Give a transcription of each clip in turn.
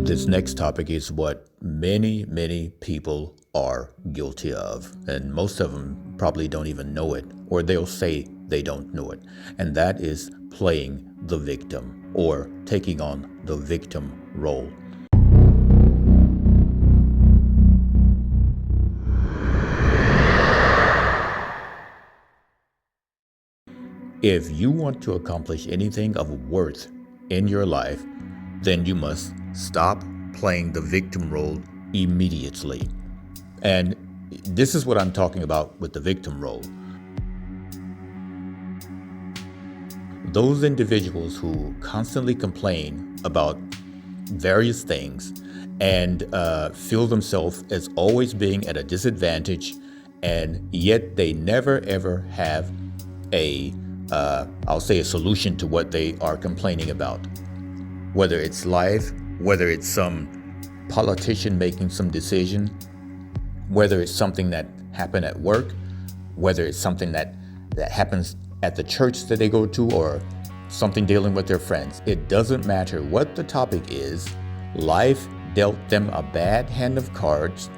This next topic is what many people are guilty of, and most of them probably don't even know it, or they'll say they don't know it, and that is playing the victim or taking on the victim role. If you want to accomplish anything of worth in your life, then you must stop playing the victim role immediately. And this is what I'm talking about with the victim role. Those individuals who constantly complain about various things and feel themselves as always being at a disadvantage, and yet they never ever have I'll say a solution to what they are complaining about. Whether it's life, whether it's some politician making some decision, whether it's something that happened at work, whether it's something that happens at the church that they go to, or something dealing with their friends. It doesn't matter what the topic is. Life dealt them a bad hand of cards.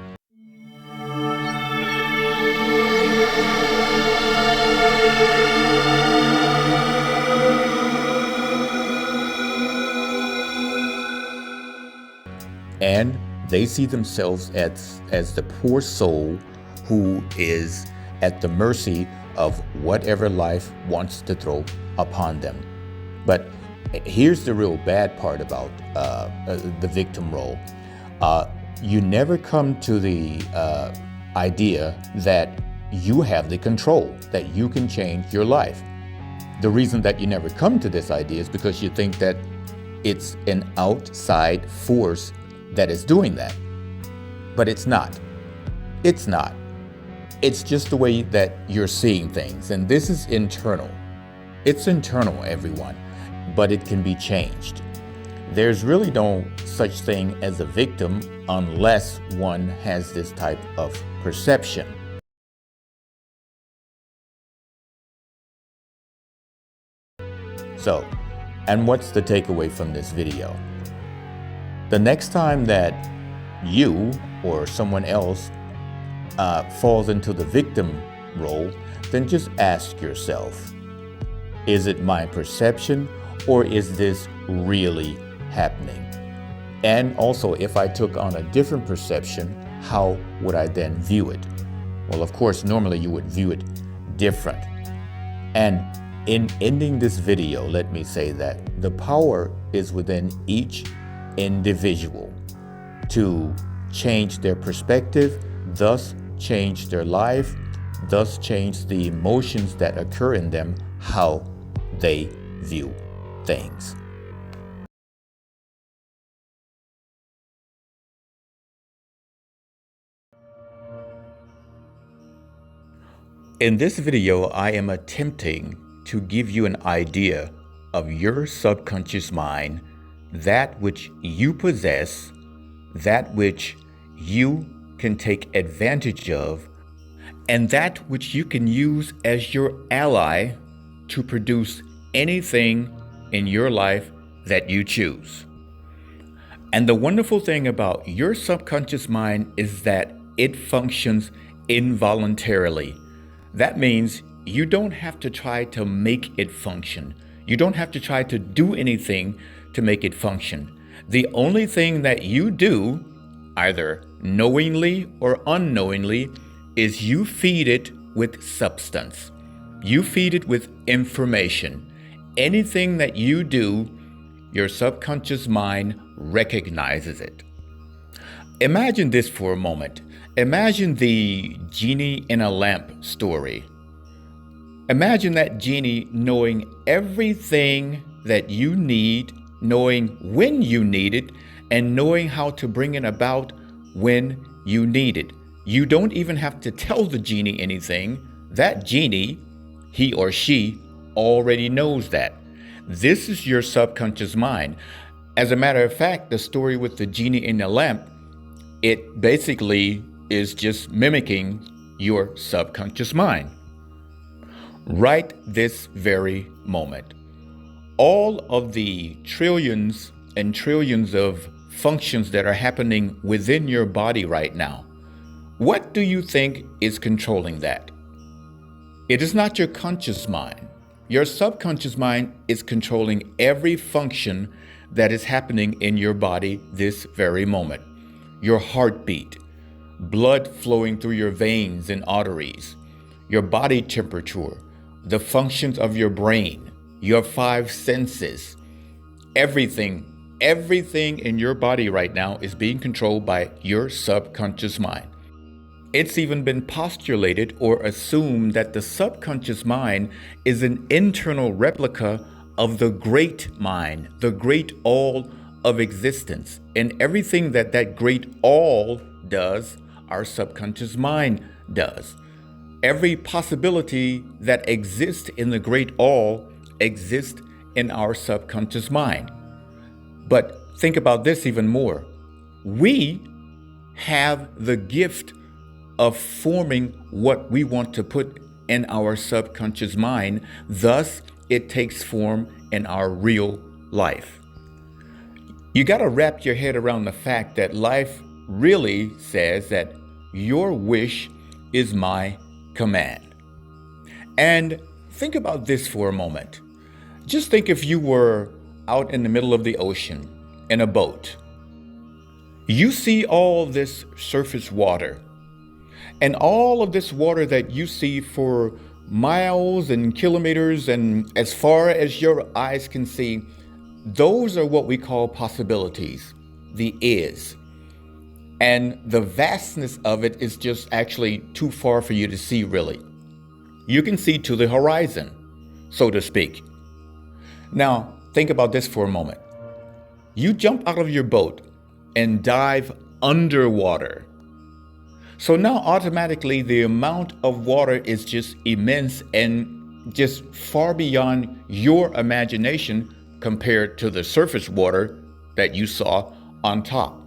And they see themselves as the poor soul who is at the mercy of whatever life wants to throw upon them. But here's the real bad part about the victim role. You never come to the idea that you have the control, that you can change your life. The reason that you never come to this idea is because you think that it's an outside force that is doing that. But it's not. It's not. It's just the way that you're seeing things. And this is internal. It's internal, everyone. But it can be changed. There's really no such thing as a victim unless one has this type of perception. So, and what's the takeaway from this video? The next time that you or someone else falls into the victim role, then just ask yourself, is it my perception or is this really happening? And also, if I took on a different perception, how would I then view it? Well, of course, normally you would view it different. And in ending this video, let me say that the power is within each individual to change their perspective, thus change their life, thus change the emotions that occur in them, how they view things. In this video, I am attempting to give you an idea of your subconscious mind, that which you possess, that which you can take advantage of, and that which you can use as your ally to produce anything in your life that you choose. And the wonderful thing about your subconscious mind is that it functions involuntarily. That means you don't have to try to make it function. You don't have to try to do anything to make it function. The only thing that you do, either knowingly or unknowingly, is you feed it with substance. You feed it with information. Anything that you do, your subconscious mind recognizes it. Imagine this for a moment. Imagine the genie in a lamp story. Imagine that genie knowing everything that you need, knowing when you need it, and knowing how to bring it about when you need it. You don't even have to tell the genie anything. That genie, he or she, already knows that. This is your subconscious mind. As a matter of fact, the story with the genie in the lamp, it basically is just mimicking your subconscious mind. Right this very moment. All of the trillions and trillions of functions that are happening within your body right now. What do you think is controlling that? It is not your conscious mind. Your subconscious mind is controlling every function that is happening in your body this very moment. Your heartbeat, blood flowing through your veins and arteries, your body temperature, the functions of your brain, your five senses, everything in your body right now is being controlled by your subconscious mind. It's even been postulated or assumed that the subconscious mind is an internal replica of the great mind, the great all of existence. And everything that great all does, our subconscious mind does. Every possibility that exists in the great all exists in our subconscious mind. But think about this even more. We have the gift of forming what we want to put in our subconscious mind. Thus, it takes form in our real life. You got to wrap your head around the fact that life really says that your wish is my command. And think about this for a moment. Just think if you were out in the middle of the ocean in a boat. You see all this surface water. And all of this water that you see for miles and kilometers and as far as your eyes can see, those are what we call possibilities, the is. And the vastness of it is just actually too far for you to see, really. You can see to the horizon, so to speak. Now, think about this for a moment. You jump out of your boat and dive underwater. So now automatically the amount of water is just immense and just far beyond your imagination compared to the surface water that you saw on top.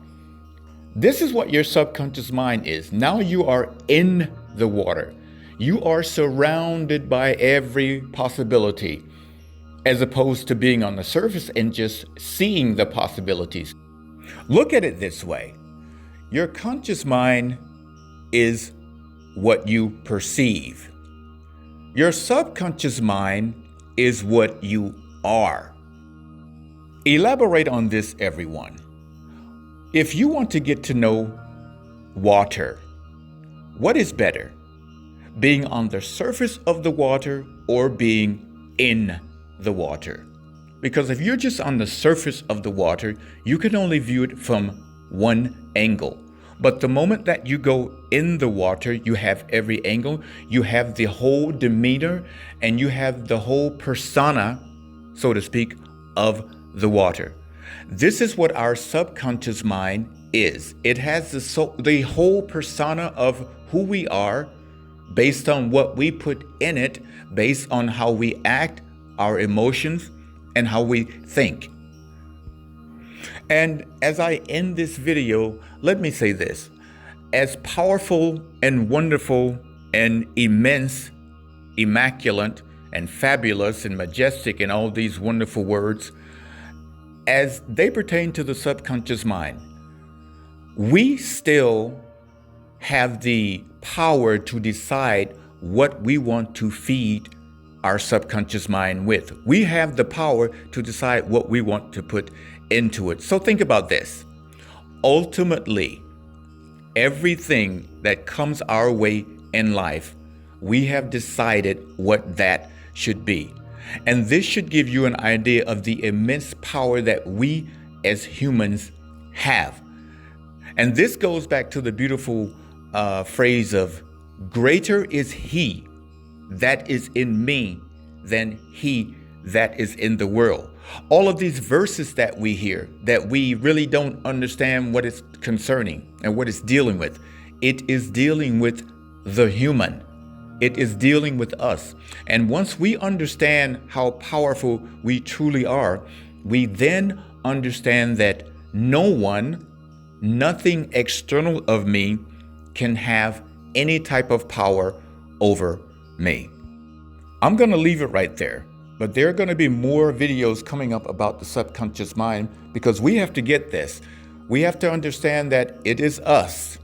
This is what your subconscious mind is. Now you are in the water. You are surrounded by every possibility, as opposed to being on the surface and just seeing the possibilities. Look at it this way. Your conscious mind is what you perceive. Your subconscious mind is what you are. Elaborate on this, everyone. If you want to get to know water, what is better? Being on the surface of the water or being in the water? Because if you're just on the surface of the water, you can only view it from one angle. But the moment that you go in the water, you have every angle, you have the whole demeanor, and you have the whole persona, so to speak, of the water. This is what our subconscious mind is. It has the whole persona of who we are based on what we put in it, based on how we act, our emotions, and how we think. And as I end this video, let me say this. As powerful and wonderful and immense, immaculate and fabulous and majestic and all these wonderful words, as they pertain to the subconscious mind, we still have the power to decide what we want to feed our subconscious mind with. We have the power to decide what we want to put into it. So think about this. Ultimately, everything that comes our way in life, we have decided what that should be. And this should give you an idea of the immense power that we as humans have. And this goes back to the beautiful phrase of greater is he that is in me than he that is in the world. All of these verses that we hear, that we really don't understand what it's concerning and what it's dealing with. It is dealing with the human. It is dealing with us. And once we understand how powerful we truly are, we then understand that no one, nothing external of me can have any type of power over me. I'm going to leave it right there, but there are going to be more videos coming up about the subconscious mind because we have to get this. We have to understand that it is us.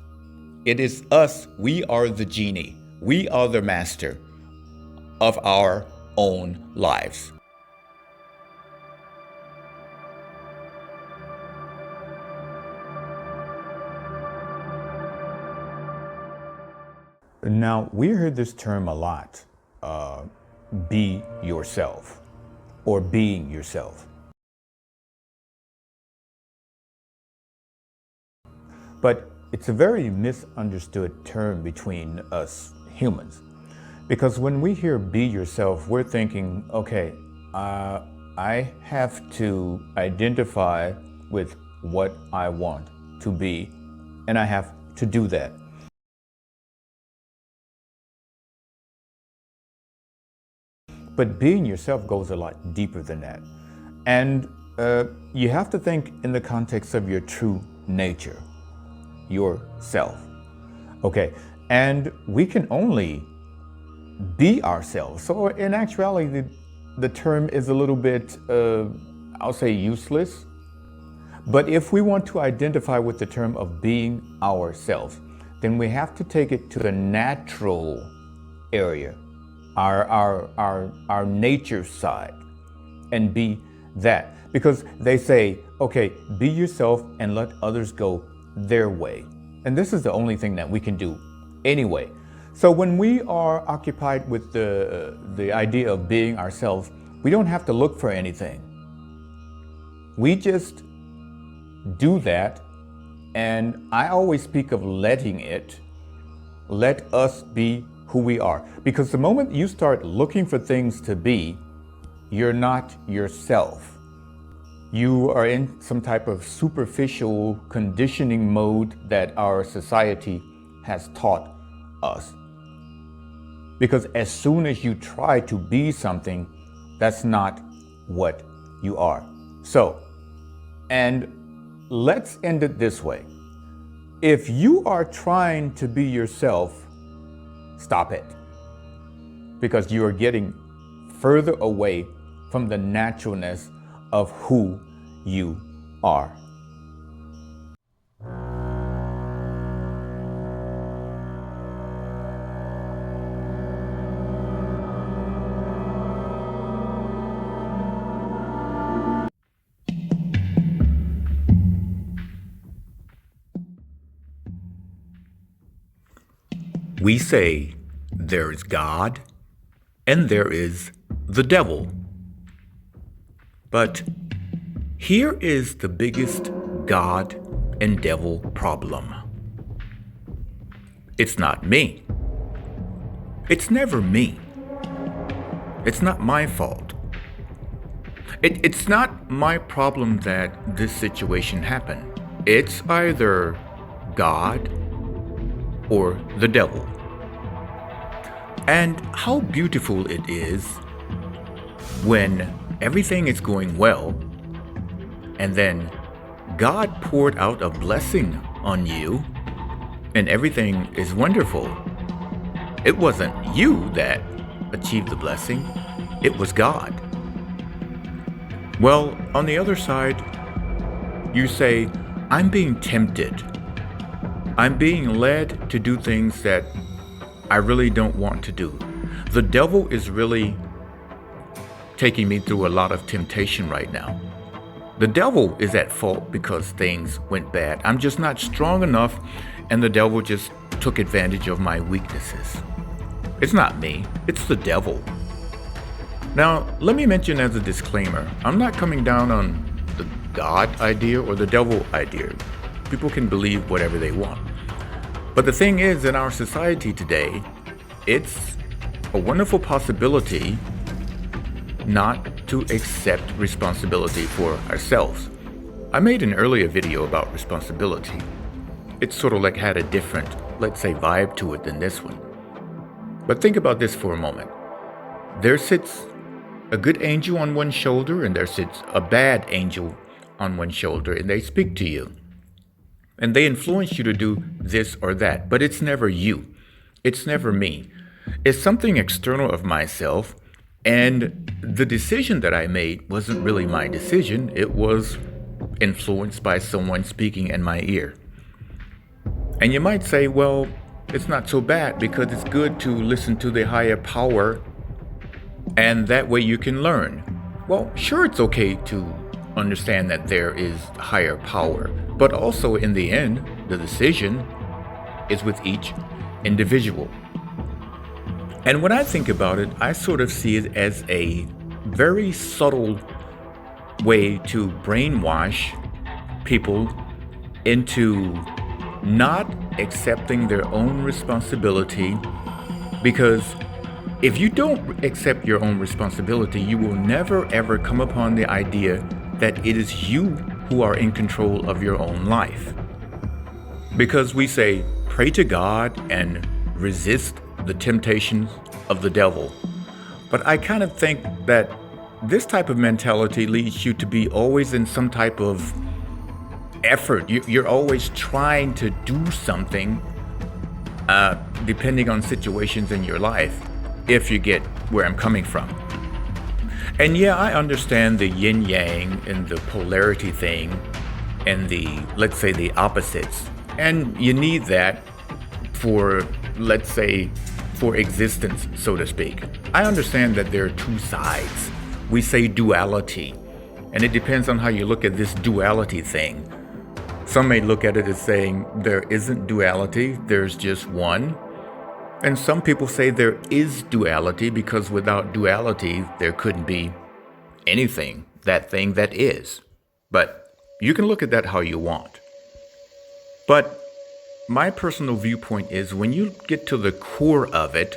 It is us. We are the genie. We are the master of our own lives. Now, we heard this term a lot, be yourself or being yourself. But it's a very misunderstood term between us humans. Because when we hear be yourself, we're thinking, okay, I have to identify with what I want to be, and I have to do that. But being yourself goes a lot deeper than that. And you have to think in the context of your true nature, yourself. Okay, and we can only be ourselves. So in actuality, the term is a little bit, I'll say useless. But if we want to identify with the term of being ourselves, then we have to take it to the natural area, our nature side, and be that. Because they say, okay, be yourself and let others go their way. And this is the only thing that we can do anyway. So when we are occupied with the idea of being ourselves, we don't have to look for anything. We just do that. And I always speak of letting it, let us be who we are. Because the moment you start looking for things to be, you're not yourself. You are in some type of superficial conditioning mode that our society has taught us. Because as soon as you try to be something, that's not what you are. So, and let's end it this way. If you are trying to be yourself, stop it. Because you are getting further away from the naturalness of who you are. We say there is God and there is the devil. But here is the biggest God and devil problem. It's not me. It's never me. It's not my fault. It's not my problem that this situation happened. It's either God or the devil. And how beautiful it is when everything is going well, and then God poured out a blessing on you, and everything is wonderful. It wasn't you that achieved the blessing, it was God. Well, on the other side, you say, I'm being tempted. I'm being led to do things that I really don't want to do. The devil is really taking me through a lot of temptation right now. The devil is at fault because things went bad. I'm just not strong enough, and the devil just took advantage of my weaknesses. It's not me, it's the devil. Now, let me mention as a disclaimer, I'm not coming down on the God idea or the devil idea. People can believe whatever they want. But the thing is, in our society today, it's a wonderful possibility not to accept responsibility for ourselves. I made an earlier video about responsibility. It sort of like had a different, let's say, vibe to it than this one. But think about this for a moment. There sits a good angel on one shoulder, and there sits a bad angel on one shoulder, and they speak to you. And they influence you to do this or that, but it's never you. It's never me. It's something external of myself, and the decision that I made wasn't really my decision. It was influenced by someone speaking in my ear. And you might say, well, it's not so bad because it's good to listen to the higher power and that way you can learn. Well, sure, it's okay to understand that there is higher power, but also in the end, the decision is with each individual. And when I think about it, I sort of see it as a very subtle way to brainwash people into not accepting their own responsibility, because if you don't accept your own responsibility, you will never ever come upon the idea that it is you who are in control of your own life. Because we say, pray to God and resist the temptations of the devil. But I kind of think that this type of mentality leads you to be always in some type of effort. You're always trying to do something, depending on situations in your life, if you get where I'm coming from. And yeah, I understand the yin yang and the polarity thing and the, let's say, the opposites. And you need that for, let's say, for existence, so to speak. I understand that there are two sides. We say duality, and it depends on how you look at this duality thing. Some may look at it as saying there isn't duality, there's just one. And some people say there is duality because without duality, there couldn't be anything, that thing that is. But you can look at that how you want. But my personal viewpoint is when you get to the core of it,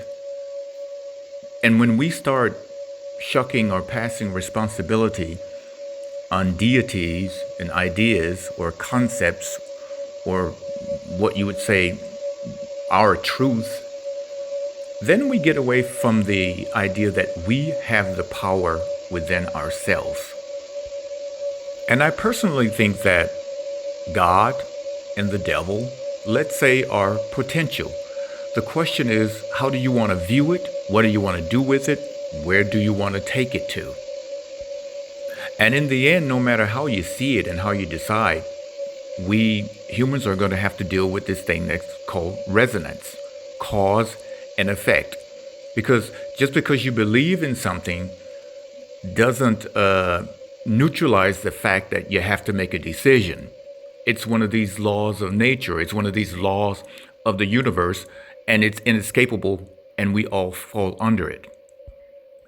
and when we start shucking or passing responsibility on deities and ideas or concepts, or what you would say our truth, then we get away from the idea that we have the power within ourselves. And I personally think that God and the devil, let's say, are potential. The question is, how do you want to view it? What do you want to do with it? Where do you want to take it to? And in the end, no matter how you see it and how you decide, we humans are going to have to deal with this thing that's called resonance, cause and effect. Because just because you believe in something doesn't neutralize the fact that you have to make a decision. It's one of these laws of nature. It's one of these laws of the universe, and it's inescapable, and we all fall under it.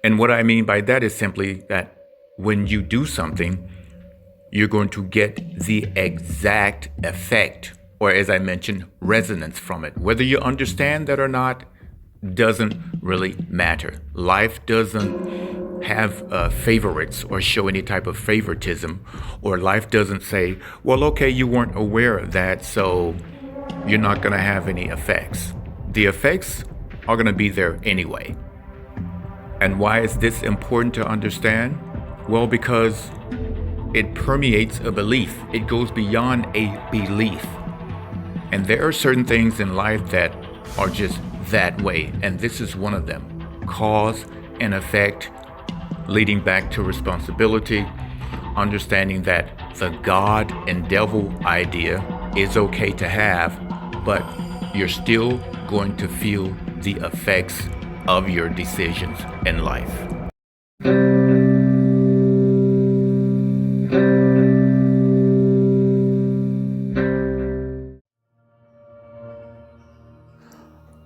And what I mean by that is simply that when you do something, you're going to get the exact effect, or as I mentioned, resonance from it. Whether you understand that or not doesn't really matter. Life doesn't have favorites or show any type of favoritism, or life doesn't say, well, okay, you weren't aware of that, so you're not going to have any effects. The effects are going to be there anyway. And why is this important to understand? Well, because it permeates a belief. It goes beyond a belief. And there are certain things in life that are just that way. And this is one of them. Cause and effect, leading back to responsibility, understanding that the God and devil idea is okay to have, but you're still going to feel the effects of your decisions in life.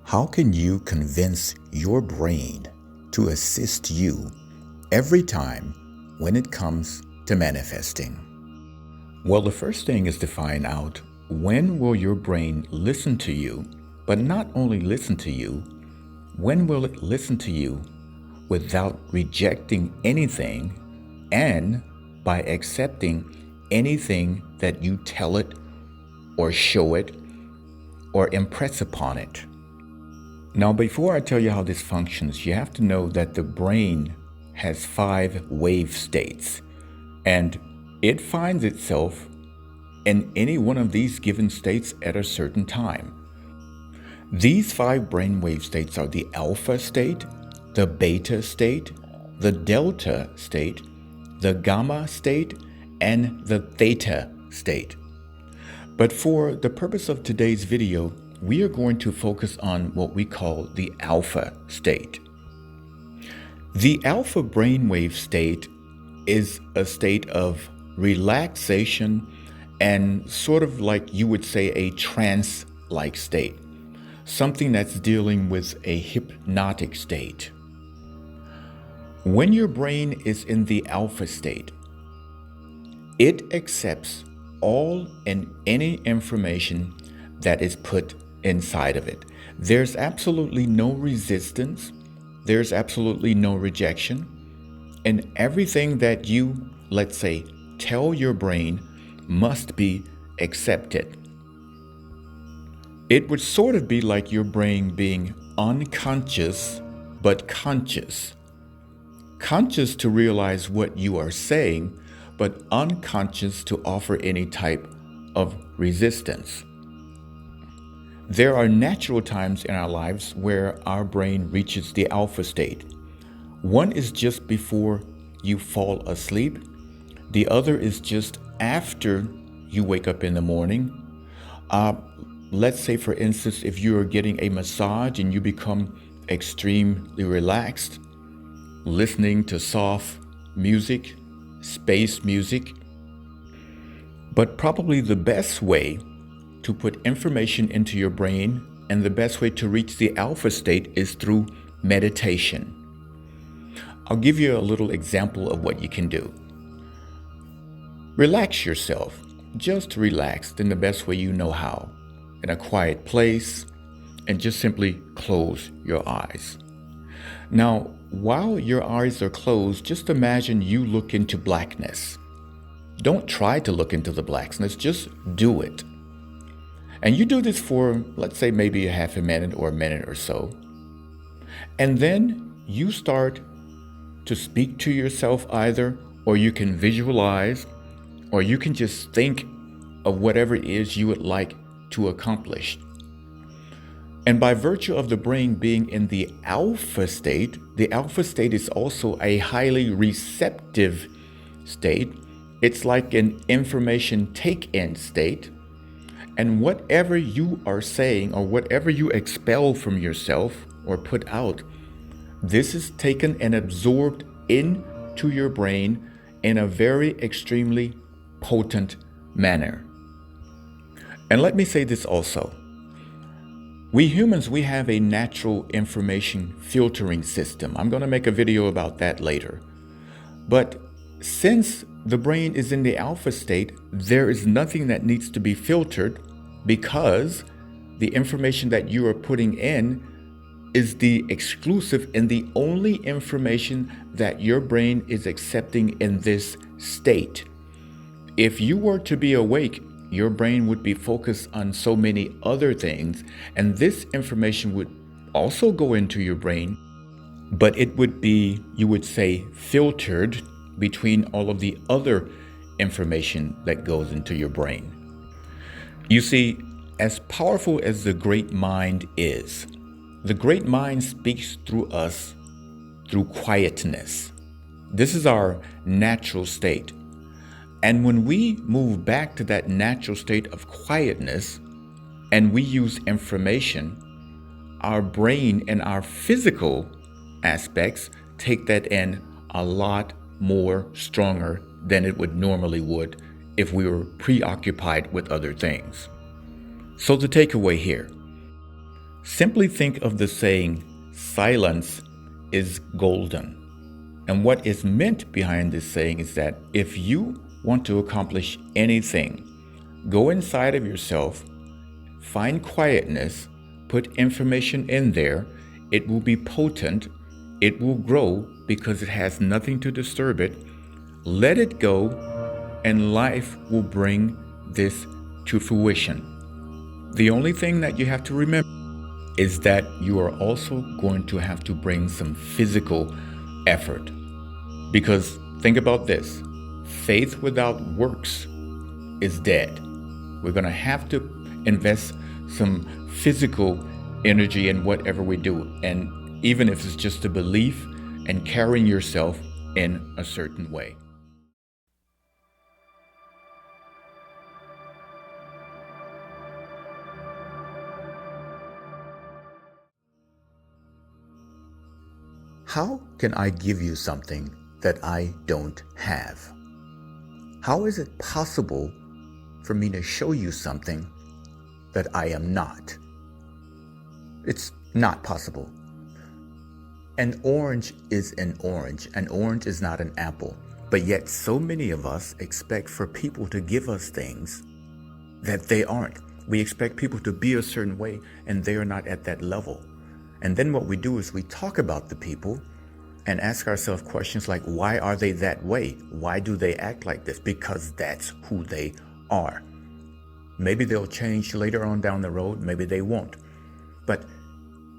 How can you convince your brain to assist you every time when it comes to manifesting? Well, the first thing is to find out when will your brain listen to you, but not only listen to you, when will it listen to you without rejecting anything and by accepting anything that you tell it or show it or impress upon it? Now, before I tell you how this functions, you have to know that the brain has 5 wave states, and it finds itself in any one of these given states at a certain time. These 5 brainwave states are the alpha state, the beta state, the delta state, the gamma state, and the theta state. But for the purpose of today's video, we are going to focus on what we call the alpha state. The alpha brainwave state is a state of relaxation and sort of like you would say a trance-like state, something that's dealing with a hypnotic state. When your brain is in the alpha state, it accepts all and any information that is put inside of it. There's absolutely no resistance. There's absolutely no rejection. And everything that you, let's say, tell your brain must be accepted. It would sort of be like your brain being unconscious but conscious. Conscious to realize what you are saying, but unconscious to offer any type of resistance. There are natural times in our lives where our brain reaches the alpha state. One is just before you fall asleep. The other is just after you wake up in the morning. Let's say, for instance, if you are getting a massage and you become extremely relaxed, listening to soft music, space music. But probably the best way to put information into your brain and the best way to reach the alpha state is through meditation. I'll give you a little example of what you can do. Relax yourself. Just relax in the best way you know how, in a quiet place, and just simply close your eyes. Now, while your eyes are closed, just imagine you look into blackness. Don't try to look into the blackness, just do it. And you do this for, let's say, maybe a half a minute or a minute or so. And then you start to speak to yourself either, or you can visualize, or you can just think of whatever it is you would like to accomplish. And by virtue of the brain being in the alpha state is also a highly receptive state. It's like an information take-in state. And whatever you are saying or whatever you expel from yourself or put out, this is taken and absorbed into your brain in a very extremely potent manner. And let me say this also. We humans, we have a natural information filtering system. I'm going to make a video about that later. But since the brain is in the alpha state, there is nothing that needs to be filtered because the information that you are putting in is the exclusive and the only information that your brain is accepting in this state. If you were to be awake, your brain would be focused on so many other things, and this information would also go into your brain, but it would be, you would say, filtered between all of the other information that goes into your brain. You see, as powerful as the great mind is, the great mind speaks through us through quietness. This is our natural state. And when we move back to that natural state of quietness and we use information, our brain and our physical aspects take that in a lot more stronger than it would if we were preoccupied with other things. So the takeaway here, simply think of the saying, silence is golden. And what is meant behind this saying is that if you want to accomplish anything, go inside of yourself, find quietness, put information in there. It will be potent. It will grow because it has nothing to disturb it. Let it go, and life will bring this to fruition. The only thing that you have to remember is that you are also going to have to bring some physical effort. Because think about this. Faith without works is dead. We're going to have to invest some physical energy in whatever we do. And even if it's just a belief and carrying yourself in a certain way. how can I give you something that I don't have? How is it possible for me to show you something that I am not? It's not possible. An orange is an orange. An orange is not an apple. But yet so many of us expect for people to give us things that they aren't. We expect people to be a certain way and they are not at that level. And then what we do is we talk about the people and ask ourselves questions like, why are they that way? Why do they act like this? Because that's who they are. Maybe they'll change later on down the road. Maybe they won't. But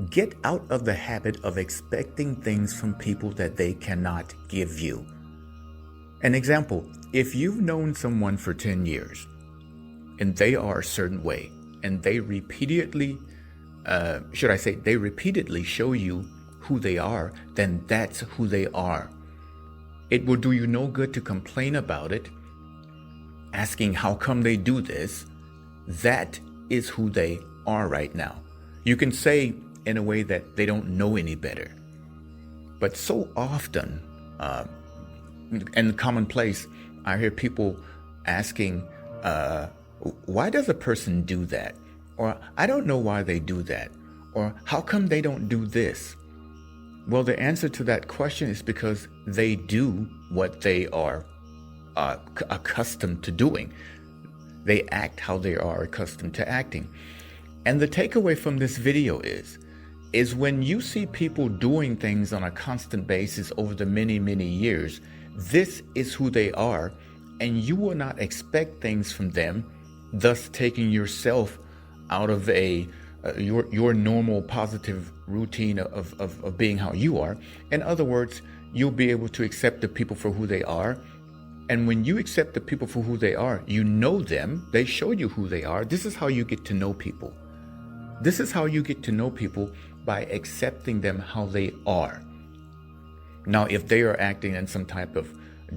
get out of the habit of expecting things from people that they cannot give you. An example, if you've known someone for 10 years and they are a certain way and they repeatedly show you who they are, then that's who they are. It will do you no good to complain about it, asking how come they do this. That is who they are right now. You can say in a way that they don't know any better. But so often, in commonplace, I hear people asking, why does a person do that? Or I don't know why they do that. Or how come they don't do this? Well, the answer to that question is because they do what they are accustomed to doing. They act how they are accustomed to acting. And the takeaway from this video is when you see people doing things on a constant basis over the many, many years, this is who they are, and you will not expect things from them, thus taking yourself out of your normal positive routine of being how you are. In other words, you'll be able to accept the people for who they are. And when you accept the people for who they are, you know them, they show you who they are. This is how you get to know people. This is how you get to know people, by accepting them how they are. Now, if they are acting in some type of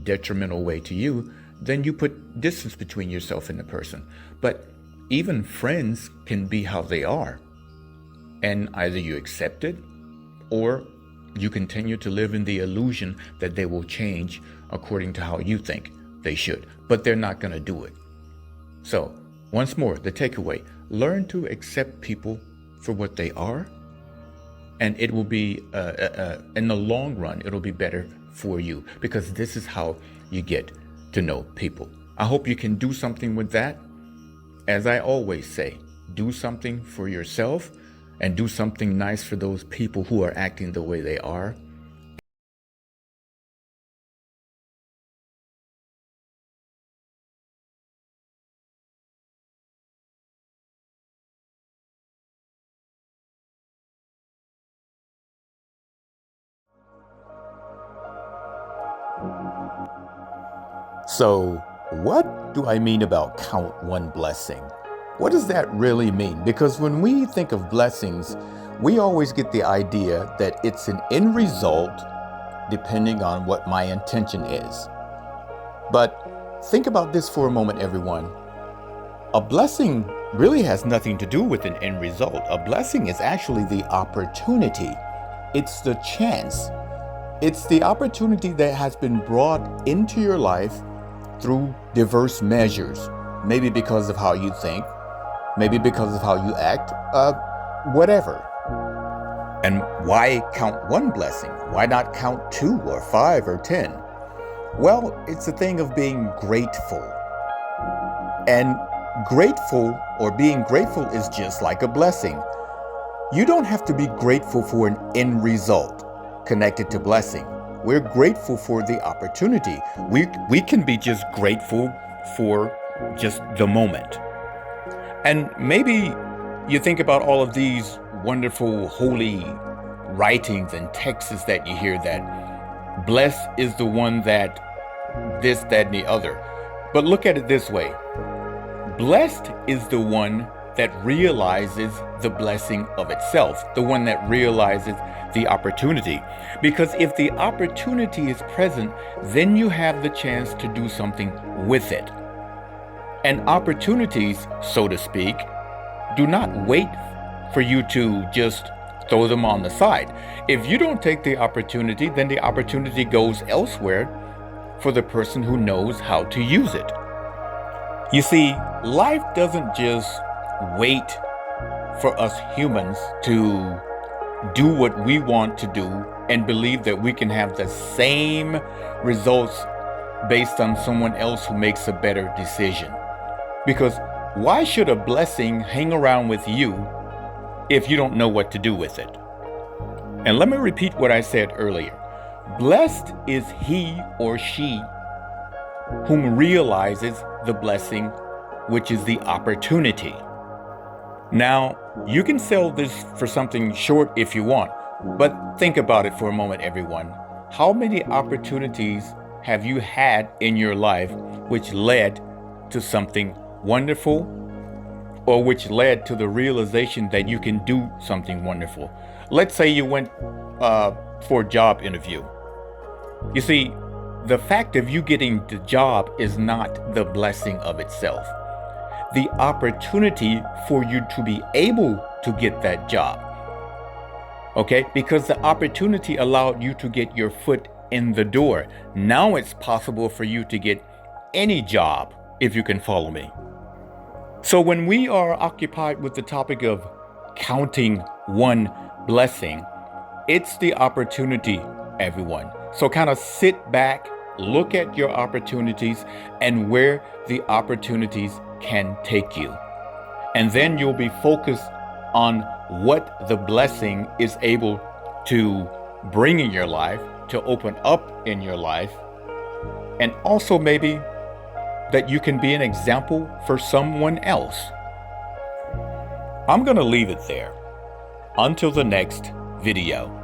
detrimental way to you, then you put distance between yourself and the person. But even friends can be how they are. And either you accept it or you continue to live in the illusion that they will change according to how you think they should. But they're not going to do it. So, once more, the takeaway, learn to accept people for what they are. And it will be, in the long run, it'll be better for you, because this is how you get to know people. I hope you can do something with that. As I always say, do something for yourself and do something nice for those people who are acting the way they are. So, what do I mean about count one blessing? What does that really mean? Because when we think of blessings, we always get the idea that it's an end result depending on what my intention is. But think about this for a moment, everyone. A blessing really has nothing to do with an end result. A blessing is actually the opportunity. It's the chance. It's the opportunity that has been brought into your life through diverse measures. Maybe because of how you think, maybe because of how you act, whatever. And why count one blessing? Why not count 2 or 5 or 10? Well, it's a thing of being grateful. And grateful, or being grateful, is just like a blessing. You don't have to be grateful for an end result connected to blessing. We're grateful for the opportunity. We can be just grateful for just the moment. And maybe you think about all of these wonderful holy writings and texts that you hear, that blessed is the one that this, that, and the other. But look at it this way. Blessed is the one that realizes the blessing of itself, the one that realizes the opportunity. Because if the opportunity is present, then you have the chance to do something with it. And opportunities, so to speak, do not wait for you to just throw them on the side. If you don't take the opportunity, then the opportunity goes elsewhere for the person who knows how to use it. You see, life doesn't just wait for us humans to do what we want to do and believe that we can have the same results based on someone else who makes a better decision. Because why should a blessing hang around with you if you don't know what to do with it? And let me repeat what I said earlier. Blessed is he or she whom realizes the blessing, which is the opportunity. Now, you can sell this for something short if you want, but think about it for a moment, everyone. How many opportunities have you had in your life which led to something wonderful, or which led to the realization that you can do something wonderful? Let's say you went for a job interview. You see, the fact of you getting the job is not the blessing of itself. The opportunity for you to be able to get that job. Okay? Because the opportunity allowed you to get your foot in the door. Now it's possible for you to get any job, if you can follow me. So when we are occupied with the topic of counting one blessing, it's the opportunity, everyone. So kind of sit back, look at your opportunities and where the opportunities can take you. And then you'll be focused on what the blessing is able to bring in your life, to open up in your life, and also maybe that you can be an example for someone else. I'm going to leave it there. Until the next video.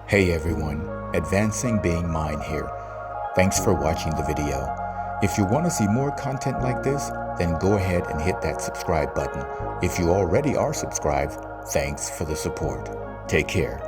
Hey everyone, Advancing Being Mine here. Thanks for watching the video. If you want to see more content like this, then go ahead and hit that subscribe button. If you already are subscribed, thanks for the support. Take care.